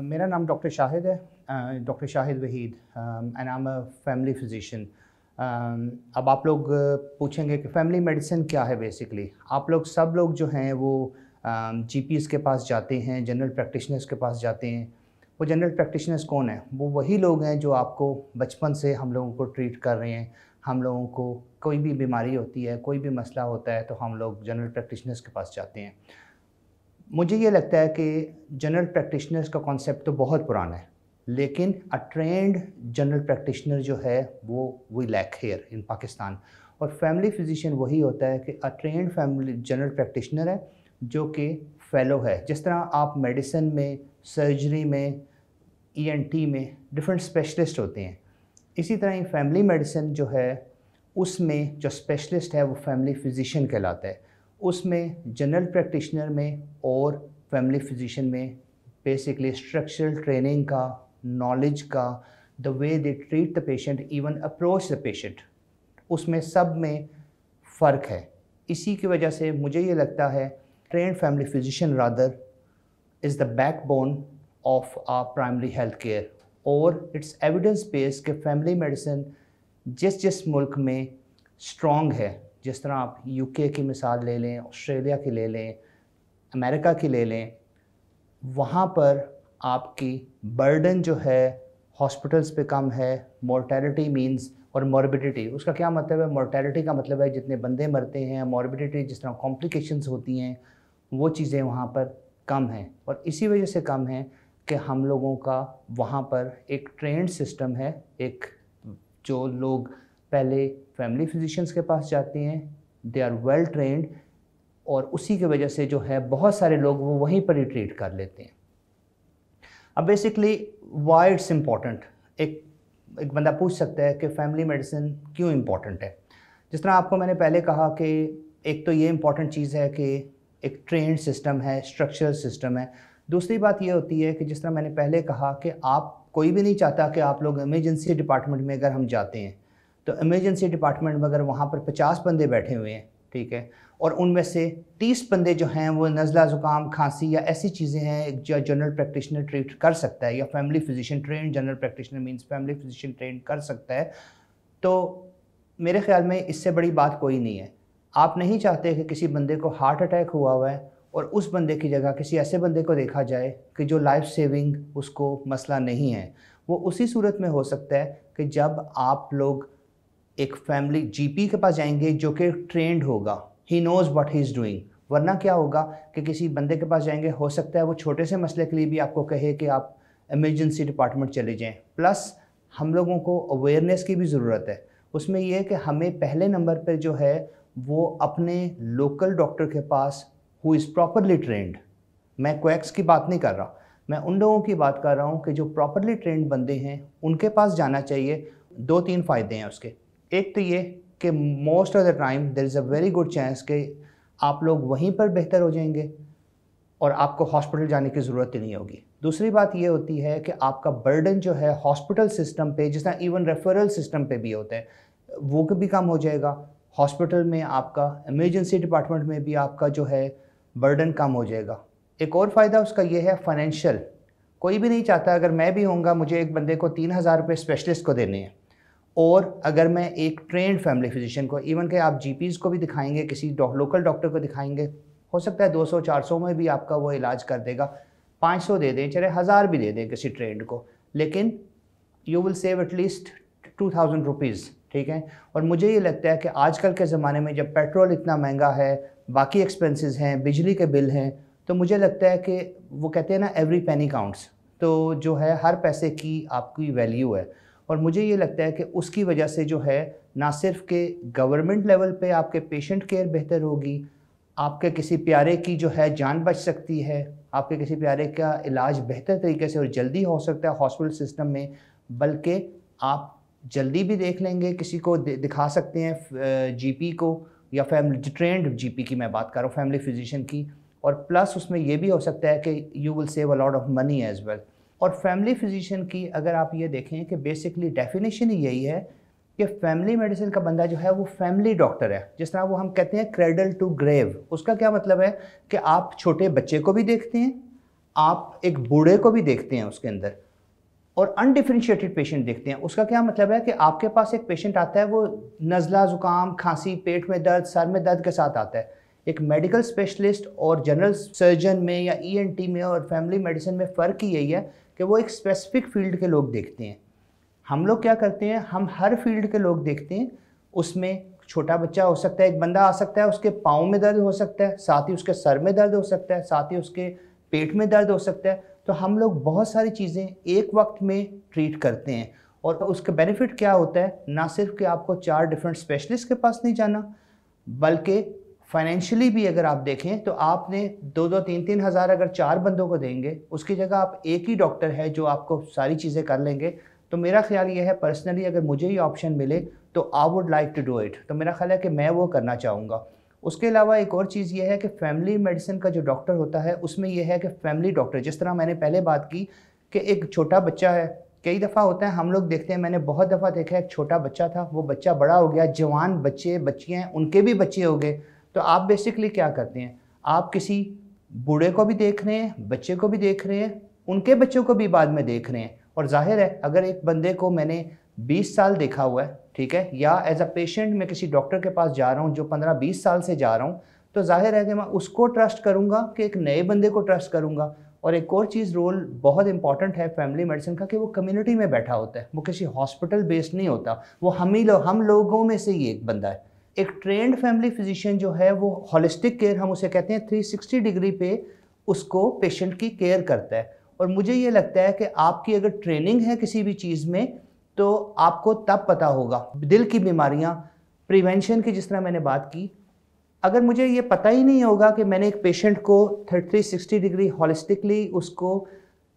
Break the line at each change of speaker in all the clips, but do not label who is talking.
मेरा नाम डॉक्टर शाहिद है, doctor Shahid Waheed, and I am a family physician. अब आप लोग पूछेंगे कि फैमिली मेडिसिन क्या है। बेसिकली आप लोग सब लोग जो हैं वो जीपीज़ के पास जाते हैं, जनरल प्रैक्टिशनर्स के पास जाते हैं। वो जनरल प्रैक्टिशनर्स कौन हैं? वो वही लोग हैं जो आपको बचपन से हम लोगों को ट्रीट कर रहे हैं। हम लोगों को कोई भी बीमारी होती है, कोई भी मसला होता है, तो हम लोग जनरल प्रैक्टिशनर्स के पास जाते हैं। मुझे ये लगता है कि जनरल प्रैक्टिशनर्स का कॉन्सेप्ट तो बहुत पुराना है, लेकिन अ ट्रेंड जनरल प्रैक्टिशनर जो है वो we lack here in Pakistan. और फैमिली फिजिशियन वही होता है कि a trained family general practitioner है जो कि फ़ेलो है। जिस तरह आप मेडिसिन में, सर्जरी में, ईएनटी में डिफरेंट स्पेशलिस्ट होते हैं, इसी तरह ही फैमिली मेडिसिन जो है उसमें जो स्पेशलिस्ट है वो फैमिली फिजिशियन कहलाता है। उसमें जनरल प्रैक्टिशनर में और फैमिली फिजिशियन में बेसिकली स्ट्रक्चरल ट्रेनिंग का, नॉलेज का, the way they treat the patient, even approach the patient, उसमें सब में फ़र्क है। इसी की वजह से मुझे ये लगता है trained family physician rather is the backbone of our primary health care. और इट्स एविडेंस बेस्ड कि फैमिली मेडिसिन जिस जिस मुल्क में स्ट्रॉन्ग है, जिस तरह आप यूके की मिसाल ले लें, ऑस्ट्रेलिया की ले लें, अमेरिका की ले लें, वहाँ पर आपकी बर्डन जो है हॉस्पिटल्स पे कम है। मोर्टेलिटी मींस और मॉर्बिडिटी, उसका क्या मतलब है? मोर्टेलिटी का मतलब है जितने बंदे मरते हैं, मॉर्बिडिटी जिस तरह कॉम्प्लिकेशंस होती हैं, वो चीज़ें वहाँ पर कम हैं। और इसी वजह से कम हैं कि हम लोगों का वहाँ पर एक ट्रेंड सिस्टम है। एक जो लोग पहले फैमिली फिजिशियंस के पास जाते हैं, दे आर वेल ट्रेंड, और उसी की वजह से जो है बहुत सारे लोग वो वहीं पर ही ट्रीट कर लेते हैं। अब बेसिकली वाई इट्स इम्पॉर्टेंट, एक बंदा पूछ सकता है कि फैमिली मेडिसिन क्यों इम्पॉर्टेंट है। जिस तरह आपको मैंने पहले कहा कि एक तो ये इम्पॉर्टेंट चीज़ है कि एक ट्रेंड सिस्टम है, स्ट्रक्चरल सिस्टम है। दूसरी बात ये होती है कि जिस तरह मैंने पहले कहा कि आप कोई भी नहीं चाहता कि आप लोग इमरजेंसी डिपार्टमेंट में अगर हम जाते हैं तो इमरजेंसी डिपार्टमेंट में अगर वहाँ पर 50 बंदे बैठे हुए हैं, ठीक है, और उनमें से 30 बंदे जो हैं वो नज़ला, ज़ुकाम, खांसी या ऐसी चीज़ें हैं जो जनरल प्रैक्टिशनर ट्रीट कर सकता है, या family physician trend general practitioner means family physician trend कर सकता है, तो मेरे ख़्याल में इससे बड़ी बात कोई नहीं है। आप नहीं चाहते कि किसी बंदे को हार्ट अटैक हुआ हुआ है और उस बंदे की जगह किसी ऐसे बंदे को देखा जाए कि जो लाइफ सेविंग उसको मसला नहीं है। वो उसी सूरत में हो सकता है कि जब आप लोग एक फैमिली जीपी के पास जाएंगे जो कि ट्रेंड होगा, he knows what he is doing. वरना क्या होगा कि किसी बंदे के पास जाएंगे, हो सकता है वो छोटे से मसले के लिए भी आपको कहे कि आप इमरजेंसी डिपार्टमेंट चले जाएं। प्लस हम लोगों को अवेयरनेस की भी ज़रूरत है। उसमें यह है कि हमें पहले नंबर पर जो है वो अपने लोकल डॉक्टर के पास हु इज़ प्रॉपरली ट्रेंड, मैं क्वैक्स की बात नहीं कर रहा, मैं उन लोगों की बात कर रहा हूँ कि जो प्रॉपरली ट्रेंड बंदे हैं उनके पास जाना चाहिए। 2-3 फ़ायदे हैं उसके। एक तो ये कि most of the time there is a very good chance कि आप लोग वहीं पर बेहतर हो जाएंगे और आपको हॉस्पिटल जाने की ज़रूरत ही नहीं होगी। दूसरी बात ये होती है कि आपका बर्डन जो है हॉस्पिटल सिस्टम पे, जिस तरह इवन रेफरल सिस्टम पे भी होता है, वो भी कम हो जाएगा। हॉस्पिटल में आपका, इमरजेंसी डिपार्टमेंट में भी आपका जो है बर्डन कम हो जाएगा। एक और फ़ायदा उसका ये है फाइनेंशियल। कोई भी नहीं चाहता, अगर मैं भी होऊंगा, मुझे एक बंदे को 3000 रुपये स्पेशलिस्ट को देने हैं, और अगर मैं एक ट्रेंड फैमिली फिजिशियन को, इवन के आप जीपीज़ को भी दिखाएंगे, किसी लोकल डॉक्टर को दिखाएंगे, हो सकता है 200-400 में भी आपका वो इलाज कर देगा। 500 दे दें, चले 1000 भी दे दें किसी ट्रेंड को, लेकिन you will save at least 2000 rupees, ठीक है। और मुझे ये लगता है कि आजकल के ज़माने में जब पेट्रोल इतना महंगा है, बाकी एक्सपेंसेस हैं, बिजली के बिल हैं, तो मुझे लगता है कि वो कहते हैं ना एवरी पेनी काउंट्स, तो जो है हर पैसे की आपकी वैल्यू है। और मुझे ये लगता है कि उसकी वजह से जो है ना सिर्फ कि गवर्नमेंट लेवल पे आपके पेशेंट केयर बेहतर होगी, आपके किसी प्यारे की जो है जान बच सकती है, आपके किसी प्यारे का इलाज बेहतर तरीके से और जल्दी हो सकता है हॉस्पिटल सिस्टम में, बल्कि आप जल्दी भी देख लेंगे, किसी को दिखा सकते हैं जीपी को, या फैमिली ट्रेंड जीपी की मैं बात कर रहा हूँ, फैमिली फिजिशियन की। और प्लस उसमें ये भी हो सकता है कि you will save a lot of money as well. और फैमिली फिजिशियन की अगर आप ये देखें कि बेसिकली डेफिनेशन ही यही है कि फैमिली मेडिसिन का बंदा जो है वो फैमिली डॉक्टर है। जिस तरह वो हम कहते हैं क्रेडल टू ग्रेव, उसका क्या मतलब है कि आप छोटे बच्चे को भी देखते हैं, आप एक बूढ़े को भी देखते हैं उसके अंदर, और अनडिफरेंशिएटेड पेशेंट देखते हैं। उसका क्या मतलब है कि आपके पास एक पेशेंट आता है, वो नज़ला, ज़ुकाम, खांसी, पेट में दर्द, सर में दर्द के साथ आता है। एक मेडिकल स्पेशलिस्ट और जनरल सर्जन में या ENT में और फैमिली मेडिसिन में फ़र्क ही यही है कि वो एक स्पेसिफिक फील्ड के लोग देखते हैं। हम लोग क्या करते हैं, हम हर फील्ड के लोग देखते हैं। उसमें छोटा बच्चा हो सकता है, एक बंदा आ सकता है, उसके पाँव में दर्द हो सकता है, साथ ही उसके सर में दर्द हो सकता है, साथ ही उसके पेट में दर्द हो सकता है। तो हम लोग बहुत सारी चीज़ें एक वक्त में ट्रीट करते हैं। और उसका बेनिफिट क्या होता है, ना सिर्फ कि आपको 4 डिफरेंट स्पेशलिस्ट के पास नहीं जाना, बल्कि फाइनेंशियली भी अगर आप देखें तो आपने 2-2, 3-3 हज़ार अगर 4 बंदों को देंगे, उसकी जगह आप एक ही डॉक्टर है जो आपको सारी चीज़ें कर लेंगे। तो मेरा ख्याल ये है, पर्सनली अगर मुझे ये ऑप्शन मिले तो I would like to do it. तो मेरा ख्याल है कि मैं वो करना चाहूँगा। उसके अलावा एक और चीज़ ये है कि फैमिली मेडिसिन का जो डॉक्टर होता है उसमें यह है कि फैमिली डॉक्टर, जिस तरह मैंने पहले बात की कि एक छोटा बच्चा है, कई दफ़ा होता है हम लोग देखते हैं, मैंने बहुत दफ़ा देखा है, एक छोटा बच्चा था, वो बच्चा बड़ा हो गया, जवान बच्चे बच्चियाँ हैं, उनके भी बच्चे हो गए। तो आप बेसिकली क्या करते हैं, आप किसी बूढ़े को भी देख रहे हैं, बच्चे को भी देख रहे हैं, उनके बच्चों को भी बाद में देख रहे हैं। और जाहिर है अगर एक बंदे को मैंने 20 साल देखा हुआ है, ठीक है, या एज अ पेशेंट मैं किसी डॉक्टर के पास जा रहा हूँ जो 15-20 साल से जा रहा हूँ, तो जाहिर है कि मैं उसको ट्रस्ट करूँगा कि एक नए बंदे को ट्रस्ट करूँगा। और एक और चीज़, रोल बहुत इंपॉर्टेंट है फैमिली मेडिसिन का कि वो कम्युनिटी में बैठा होता है, वो किसी हॉस्पिटल बेस्ड नहीं होता, वो हम लोगों में से ही एक बंदा है। एक ट्रेंड फैमिली फिजिशियन जो है वो हॉलिस्टिक केयर, हम उसे कहते हैं, 360 डिग्री पे उसको पेशेंट की केयर करता है। और मुझे ये लगता है कि आपकी अगर ट्रेनिंग है किसी भी चीज़ में तो आपको तब पता होगा। दिल की बीमारियां, प्रिवेंशन की जिस तरह मैंने बात की, अगर मुझे ये पता ही नहीं होगा कि मैंने एक पेशेंट को 360 डिग्री हॉलिस्टिकली उसको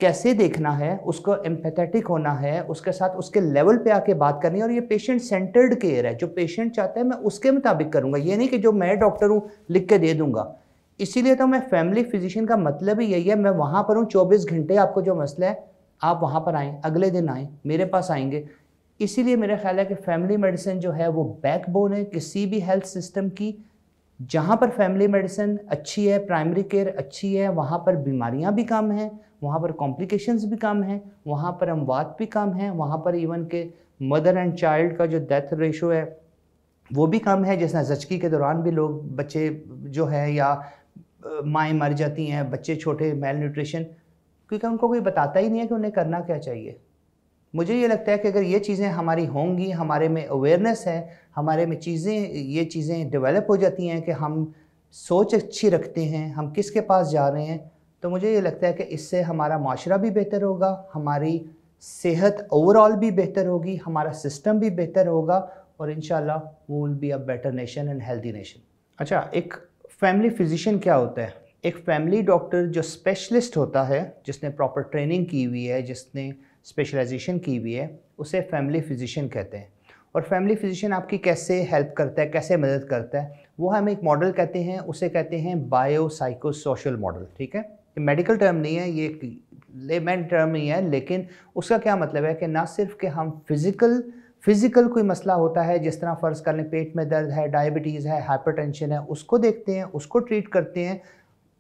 कैसे देखना है, उसको एम्पैथेटिक होना है, उसके साथ उसके लेवल पे आके बात करनी है, और ये पेशेंट सेंटर्ड केयर है, जो पेशेंट चाहता है मैं उसके मुताबिक करूँगा, ये नहीं कि जो मैं डॉक्टर हूँ लिख के दे दूँगा। इसीलिए तो मैं फैमिली फिजिशियन का मतलब ही यही है, मैं वहाँ पर हूँ 24 घंटे, आपको जो मसला है आप वहाँ पर आएँ, अगले दिन आएँ, मेरे पास आएंगे। इसीलिए मेरा ख्याल है कि फैमिली मेडिसिन जो है वो बैकबोन है किसी भी हेल्थ सिस्टम की। जहाँ पर फैमिली मेडिसिन अच्छी है, प्राइमरी केयर अच्छी है, वहाँ पर बीमारियाँ भी कम हैं, वहाँ पर कॉम्प्लिकेशंस भी कम हैं, वहाँ पर अमवात भी कम हैं, वहाँ पर इवन के मदर एंड चाइल्ड का जो डेथ रेशो है वो भी कम है। जैसे ज़चगी के दौरान भी लोग, बच्चे जो है या माएँ मर जाती हैं, बच्चे छोटे मेल न्यूट्रिशन, क्योंकि उनको कोई बताता ही नहीं है कि उन्हें करना क्या चाहिए। मुझे ये लगता है कि अगर ये चीज़ें हमारी होंगी, हमारे में अवेयरनेस है, हमारे में ये चीज़ें डेवलप हो जाती हैं कि हम सोच अच्छी रखते हैं, हम किसके पास जा रहे हैं, तो मुझे ये लगता है कि इससे हमारा माशरा भी बेहतर होगा, हमारी सेहत ओवरऑल भी बेहतर होगी, हमारा सिस्टम भी बेहतर होगा, और इंशाल्लाह we will be a better nation and healthy nation. अच्छा, एक फैमिली फिजिशियन क्या होता है? एक फैमिली डॉक्टर जो स्पेशलिस्ट होता है, जिसने प्रॉपर ट्रेनिंग की हुई है, जिसने स्पेशलाइजेशन की हुई है, उसे फैमिली फिजिशियन कहते हैं। और फैमिली फिजिशियन आपकी कैसे हेल्प करता है, कैसे मदद करता है, वो हम एक मॉडल कहते हैं, उसे कहते हैं बायो साइको सोशल मॉडल। ठीक है, ये मेडिकल टर्म नहीं है, ये एक लेमैन टर्म नहीं है, लेकिन उसका क्या मतलब है कि ना सिर्फ कि हम फिज़िकल कोई मसला होता है, जिस तरह फ़र्ज़ कर लें पेट में दर्द है, डायबिटीज़ है, हाइपरटेंशन है, उसको देखते हैं, उसको ट्रीट करते हैं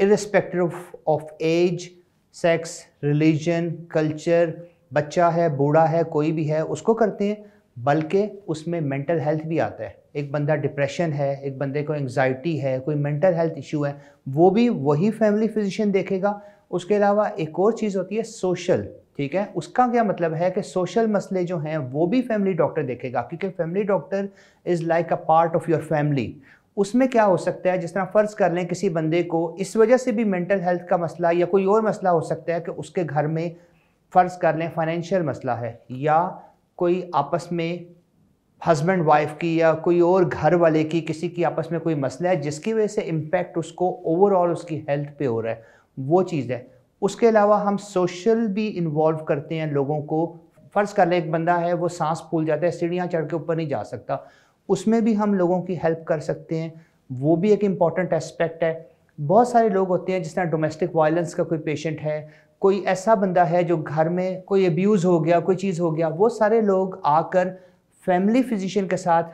irrespective of age, sex, religion, culture, बच्चा है, बूढ़ा है, कोई भी है, उसको करते हैं। बल्कि उसमें मेंटल हेल्थ भी आता है। एक बंदा डिप्रेशन है, एक बंदे को एंग्जाइटी है, कोई मेंटल हेल्थ इशू है, वो भी वही फैमिली फिजिशियन देखेगा। उसके अलावा एक और चीज़ होती है सोशल, ठीक है, उसका क्या मतलब है कि सोशल मसले जो हैं वो भी फैमिली डॉक्टर देखेगा, क्योंकि family doctor is like a part of your family. उसमें क्या हो सकता है, जिस तरह फ़र्ज़ कर लें किसी बंदे को इस वजह से भी मेंटल हेल्थ का मसला या कोई और मसला हो सकता है कि उसके घर में फ़र्ज़ कर लें फाइनेंशियल मसला है, या कोई आपस में हस्बैंड वाइफ की या कोई और घर वाले की किसी की आपस में कोई मसला है जिसकी वजह से इम्पैक्ट उसको ओवरऑल उसकी हेल्थ पे हो रहा है, वो चीज़ है। उसके अलावा हम सोशल भी इन्वॉल्व करते हैं लोगों को। फ़र्ज़ कर लें एक बंदा है, वो सांस फूल जाता है, सीढ़ियाँ चढ़ के ऊपर नहीं जा सकता, उसमें भी हम लोगों की हेल्प कर सकते हैं, वो भी एक इम्पॉर्टेंट एस्पेक्ट है। बहुत सारे लोग होते हैं, जिस तरह डोमेस्टिक वायलेंस का कोई पेशेंट है, कोई ऐसा बंदा है जो घर में कोई अब्यूज़ हो गया, कोई चीज़ हो गया, वो सारे लोग आकर फैमिली फिजिशियन के साथ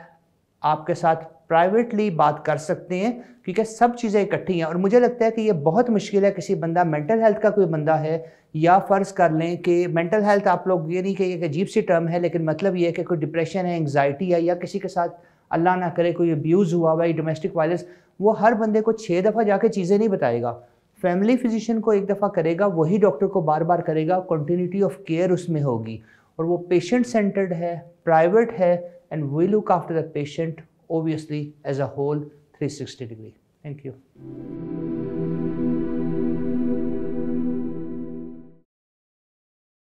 आपके साथ प्राइवेटली बात कर सकते हैं, क्योंकि सब चीज़ें इकट्ठी हैं। और मुझे लगता है कि ये बहुत मुश्किल है, किसी बंदा मेंटल हेल्थ का कोई बंदा है, या फ़र्ज़ कर लें कि मेंटल हेल्थ, आप लोग ये नहीं कहिए कि अजीब सी टर्म है, लेकिन मतलब ये है कि कोई डिप्रेशन है, एंग्जाइटी है, या किसी के साथ अल्लाह ना करे कोई अब्यूज़ हुआ हुआ है, डोमेस्टिक वायलेंस, वो हर बंदे को 6 दफ़ा जाके चीज़ें नहीं बताएगा। फैमिली फिजिशियन को एक दफ़ा करेगा, वही डॉक्टर को बार बार करेगा, कंटिन्यूटी ऑफ केयर उसमें होगी, और वो पेशेंट सेंटर्ड है, प्राइवेट है, and we look after the patient obviously as a whole 360 degree. Thank you.